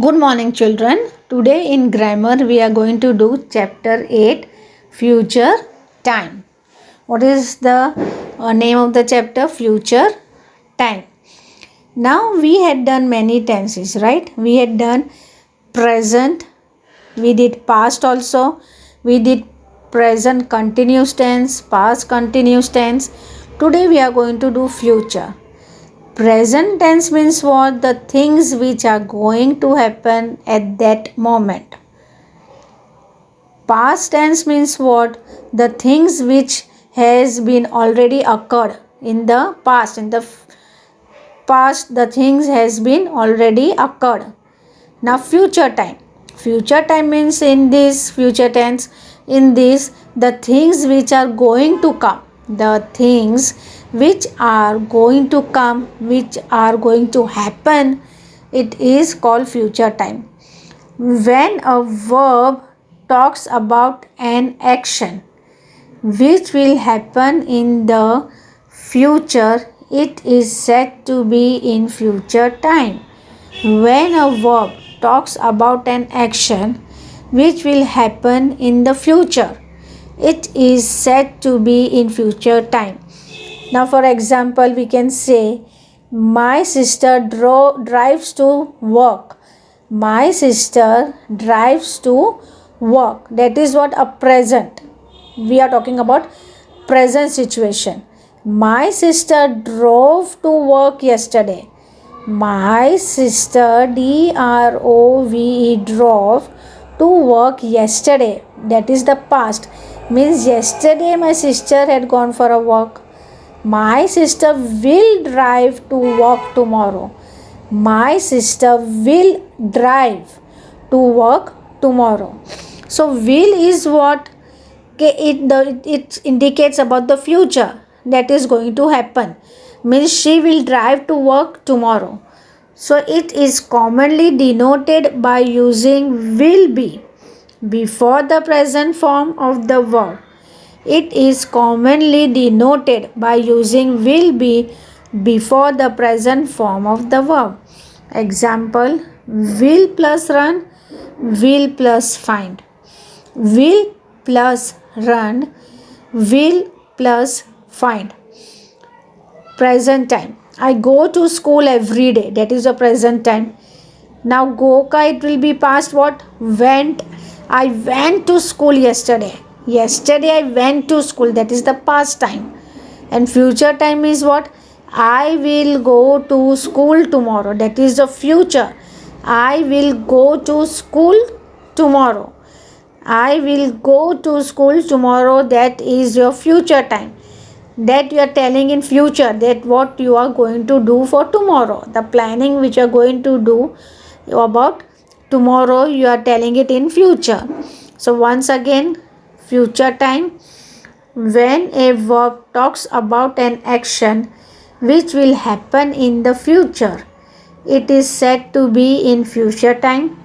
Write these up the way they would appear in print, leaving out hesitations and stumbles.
Good morning, children. Today in grammar we are going to do chapter 8 future time. What is the name of the chapter? Future time. Now we had done many tenses, right? We had done present, we did past also, we did present continuous tense, past continuous tense. Today we are going to do future. Present tense means what? The things which are going to happen at that moment. Past tense means what? The things which has been already occurred in the past. In the past, the things has been already occurred. Now future time. Future time means in this future tense, in this the things which are going to come. The things which are going to come, which are going to happen, it is called future time. When a verb talks about an action which will happen in the future, it is said to be in future time. When a verb talks about an action which will happen in the future, it is said to be in future time. Now, for example, we can say, my sister drives to work. My sister drives to work. That is what a present. We are talking about present situation. My sister drove to work yesterday. My sister drove to work yesterday. That is the past. Means yesterday my sister had gone for a walk. My sister will drive to work tomorrow. My sister will drive to work tomorrow. So will is what? It indicates about the future that is going to happen. Means she will drive to work tomorrow. So it is commonly denoted by using will be before the present form of the verb. It is commonly denoted by using will be before the present form of the verb. Example, will plus run, will plus find. Will plus run, will plus find. Present time. I go to school every day. That is the present time. Now go ka, it will be past what? Went. I went to school yesterday. Yesterday I went to school. That is the past time. And future time is what? I will go to school tomorrow. That is the future. I will go to school tomorrow. I will go to school tomorrow. That is your future time. That you are telling in future, that what you are going to do for tomorrow. The planning which you are going to do about tomorrow, you are telling it in future. So once again, future time. When a verb talks about an action which will happen in the future, it is said to be in future time.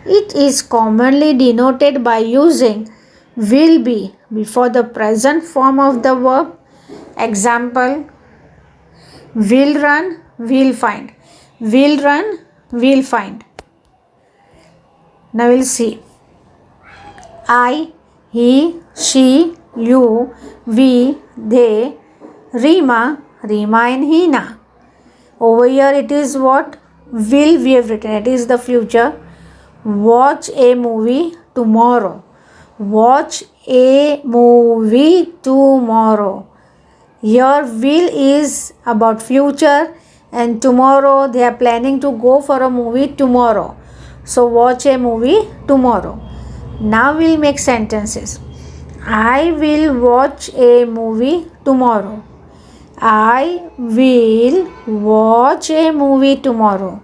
It is commonly denoted by using will be before the present form of the verb. Example, will run, will find. Will run, will find. Now we'll see. I, he, she, you, we, they, Rima, Rima and Hina. Over here it is what? Will we have written. It is the future. Watch a movie tomorrow. Watch a movie tomorrow. Here will is about future, and tomorrow they are planning to go for a movie tomorrow. So watch a movie tomorrow. Now we'll make sentences. I will watch a movie tomorrow. I will watch a movie tomorrow.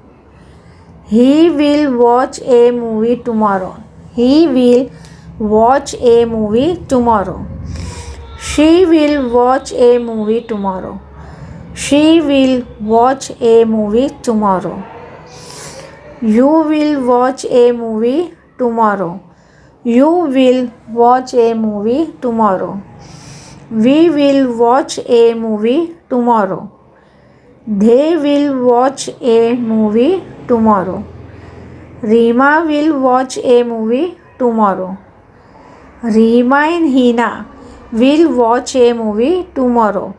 He will watch a movie tomorrow. He will watch a movie tomorrow. She will watch a movie tomorrow. She will watch a movie tomorrow. You will watch a movie tomorrow. You will watch a movie tomorrow. We will watch a movie tomorrow. They will watch a movie tomorrow. Rima will watch a movie tomorrow. Rima and Hina will watch a movie tomorrow.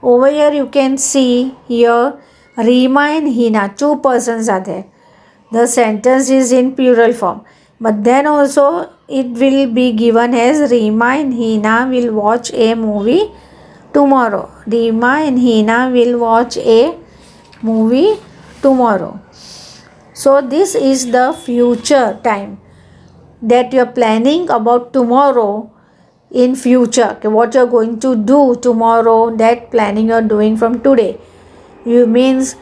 Over here you can see here Rima and Hina, two persons are there. The sentence is in plural form. But then also it will be given as Rima and Hina will watch a movie tomorrow. Rima and Hina will watch a movie tomorrow. So this is the future time that you are planning about tomorrow in future. Okay, what you are going to do tomorrow, that planning you are doing from today. You means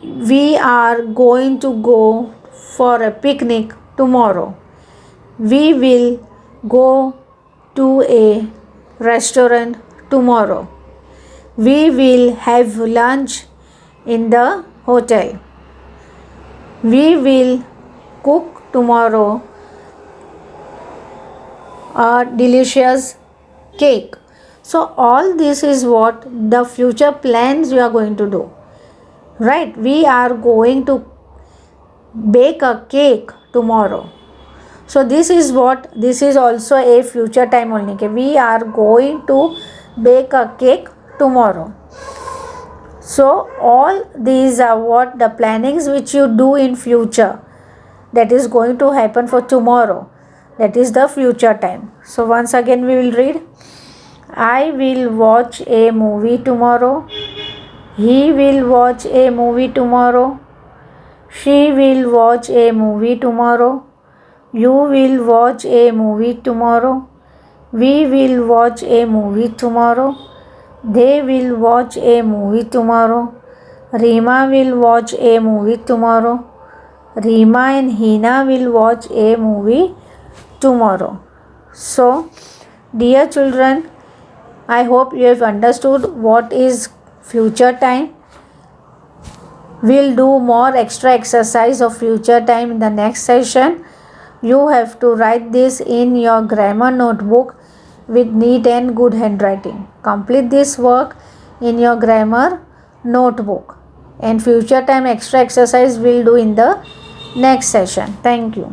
we are going to go for a picnic tomorrow. We will go to a restaurant tomorrow. We will have lunch in the hotel. We will cook tomorrow a delicious cake. So all this is what the future plans you are going to do. Right? We are going to bake a cake tomorrow. So this is also a future time only. Okay? We are going to bake a cake tomorrow. So all these are what the plannings which you do in future, that is going to happen for tomorrow. That is the future time. So once again we will read. I will watch a movie tomorrow. He will watch a movie tomorrow. She will watch a movie tomorrow. You will watch a movie tomorrow. We will watch a movie tomorrow. They will watch a movie tomorrow. Rima will watch a movie tomorrow. Rima and Hina will watch a movie tomorrow. So, dear children, I hope you have understood what is future time. We'll do more extra exercise of future time in the next session. You have to write this in your grammar notebook with neat and good handwriting. Complete this work in your grammar notebook, and future time extra exercise we'll do in the next session. Thank you.